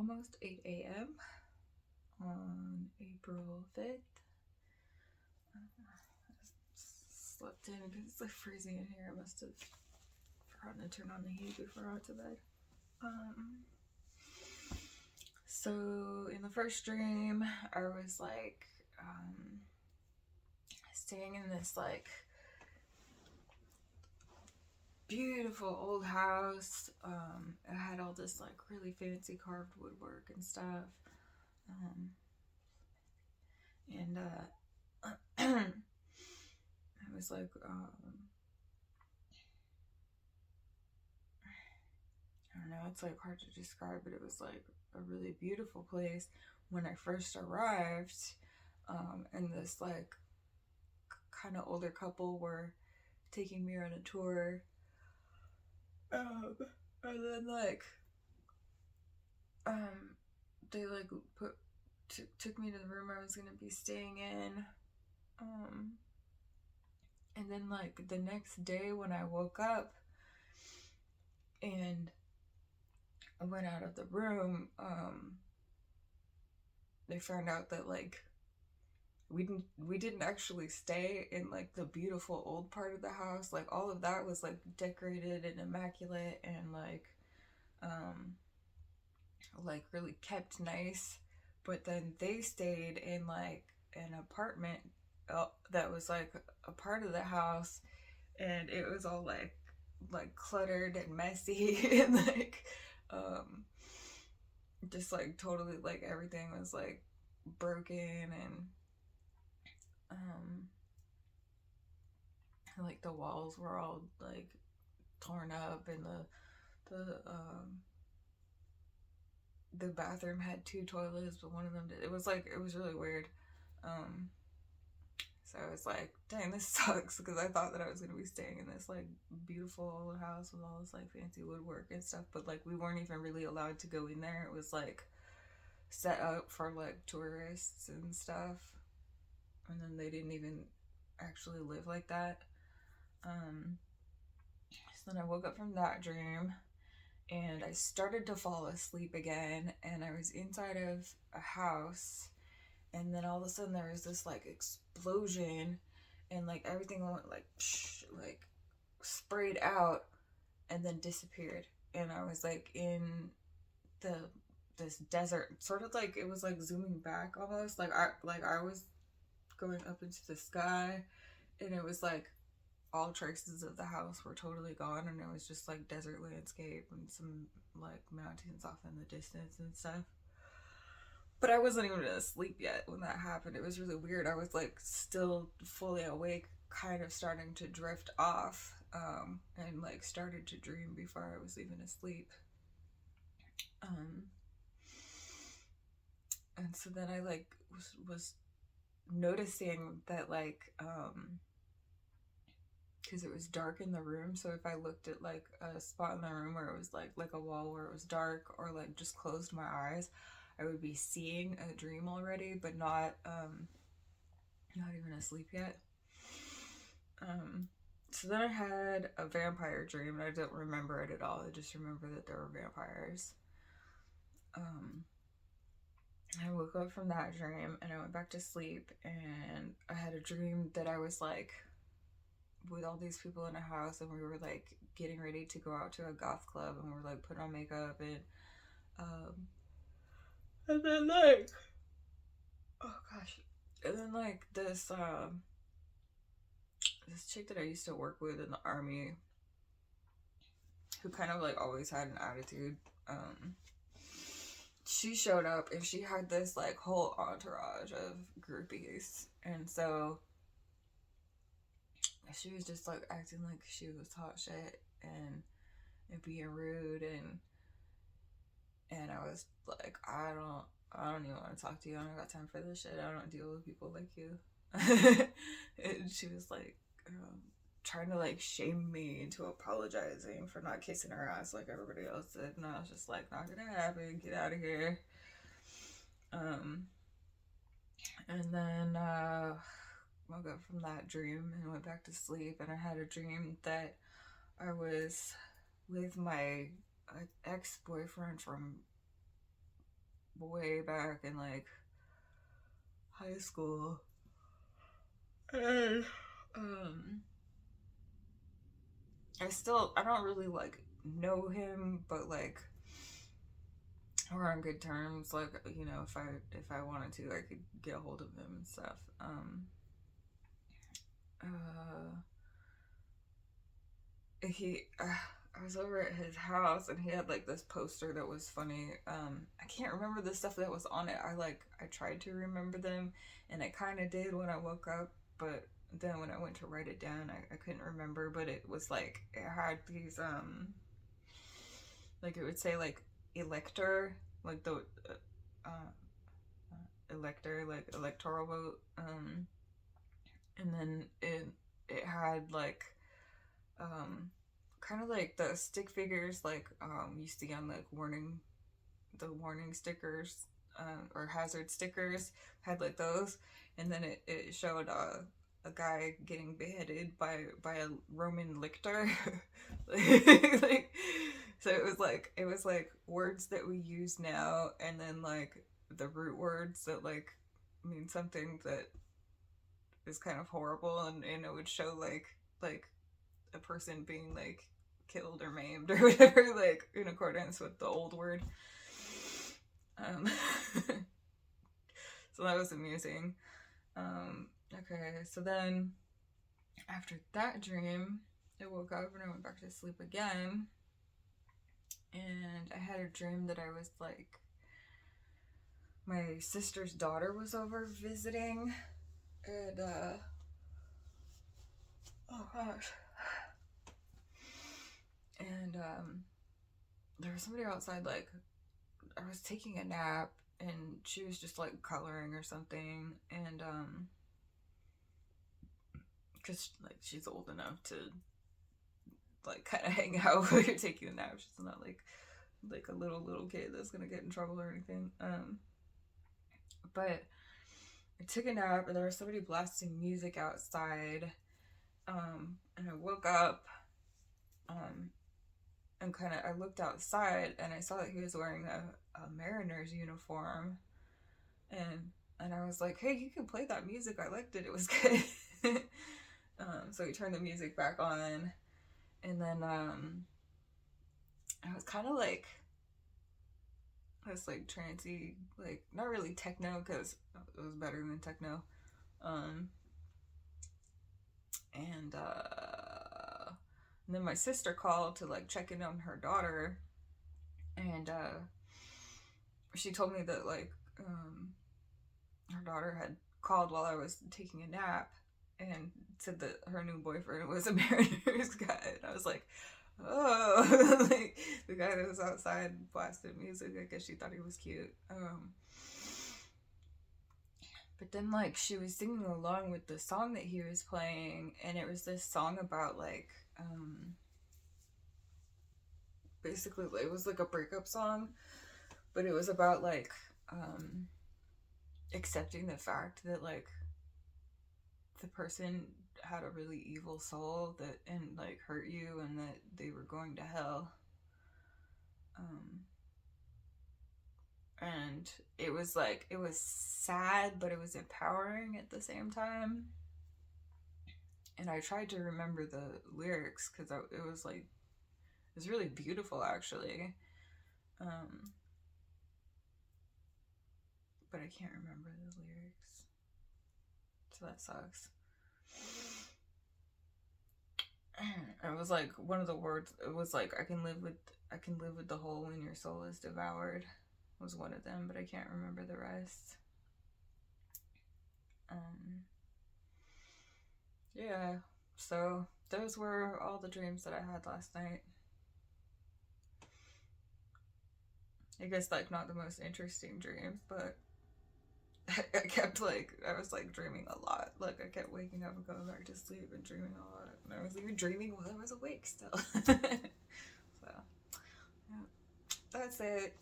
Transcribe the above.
almost 8 a.m. on April 5th. I slept in because it's like freezing in here. I must have forgotten to turn on the heat before I went to bed. So in the first dream, I was like staying in this like beautiful old house. It had all this like really fancy carved woodwork and stuff. And it was like I don't know, it's like hard to describe, but it was like a really beautiful place when I first arrived. And this like kind of older couple were taking me on a tour. And then like they like took me to the room I was gonna be staying in. And then like the next day when I woke up and I went out of the room, they found out that like we didn't actually stay in like the beautiful old part of the house. Like all of that was like decorated and immaculate and like really kept nice. But then they stayed in like an apartment that was like a part of the house, and it was all like cluttered and messy and like um just like totally like everything was like broken um and like the walls were all like torn up, and the bathroom had two toilets, but one of them did. It was like it was really weird. um so I was like, dang, this sucks, because I thought that I was gonna be staying in this like beautiful old house with all this like fancy woodwork and stuff, but like we weren't even really allowed to go in there. It was like set up for like tourists and stuff, and then they didn't even actually live like that. So then I woke up from that dream and I started to fall asleep again, and I was inside of a house, and then all of a sudden there was this like explosion, and like everything went like psh, like sprayed out and then disappeared, and I was like in the this desert, sort of like it was like zooming back almost, like I was going up into the sky, and it was like all traces of the house were totally gone, and it was just like desert landscape and some like mountains off in the distance and stuff. But I wasn't even asleep yet when that happened. It was really weird. I was like still fully awake, kind of starting to drift off, and like started to dream before I was even asleep. Um, and so then I like was noticing that like because it was dark in the room, so if I looked at like a spot in the room where it was like a wall where it was dark, or like just closed my eyes, I would be seeing a dream already, but not even asleep yet. So then I had a vampire dream, and I don't remember it at all. I just remember that there were vampires. um I woke up from that dream and I went back to sleep, and I had a dream that I was like with all these people in a house, and we were like getting ready to go out to a goth club, and we were like putting on makeup, um and then like oh gosh, and then like this chick that I used to work with in the army, who kind of like always had an attitude, she showed up, and she had this like whole entourage of groupies, and so she was just like acting like she was hot shit, and being rude, and I was like, I don't even want to talk to you. I don't got time for this shit. I don't deal with people like you. And she was like trying to like shame me into apologizing for not kissing her ass like everybody else did, and I was just like, not gonna happen. Get out of here. Um, and then woke up from that dream and went back to sleep, and I had a dream that I was with my ex-boyfriend from way back in like high school. And I don't really like know him, but like we're on good terms. Like, you know, if I wanted to, I could get a hold of him and stuff. Uh, I was over at his house and he had like this poster that was funny. I can't remember the stuff that was on it. I tried to remember them, and I kind of did when I woke up, but then when I went to write it down, I couldn't remember. But it was like it had these like it would say like Elector, like the elector, like electoral vote, and then it had like kind of like the stick figures like you see on like the warning stickers, or hazard stickers, had like those, and then it showed a guy getting beheaded by a Roman lictor. like, so it was like words that we use now, and then like the root words that like mean something that is kind of horrible, and it would show like a person being like killed or maimed or whatever, like in accordance with the old word. Um, so that was amusing. Okay, so then after that dream, I woke up and I went back to sleep again, and I had a dream that I was like, my sister's daughter was over visiting, and oh gosh, and there was somebody outside, like I was taking a nap and she was just like coloring or something, and because like she's old enough to like kind of hang out while you're taking a nap. She's not like a little kid that's gonna get in trouble or anything. But I took a nap and there was somebody blasting music outside. And I woke up, um, and kind of I looked outside and I saw that he was wearing a Mariners uniform, and I was like, hey, you can play that music. I liked it. It was good. So he turned the music back on, and then I was kind of like this like trancey, like not really techno because it was better than techno, um, and and then my sister called to like check in on her daughter, and she told me that like her daughter had called while I was taking a nap and said that her new boyfriend was a Mariners guy, and I was like, oh, like the guy that was outside blasting music. I guess she thought he was cute. But then like she was singing along with the song that he was playing, and it was this song about like basically it was like a breakup song, but it was about like accepting the fact that like the person had a really evil soul that and like hurt you and that they were going to hell. Um, and it was like it was sad, but it was empowering at the same time. And I tried to remember the lyrics because it was like it was really beautiful actually. Um, but I can't remember the lyrics, so that sucks. It was like one of the words. It was like I can live with the hole when your soul is devoured. Was one of them, but I can't remember the rest. Um, yeah. So those were all the dreams that I had last night. I guess like not the most interesting dreams, but I kept like I was like dreaming a lot. Like I kept waking up and going back to sleep and dreaming a lot. And I was even dreaming while I was awake still. So yeah, that's it.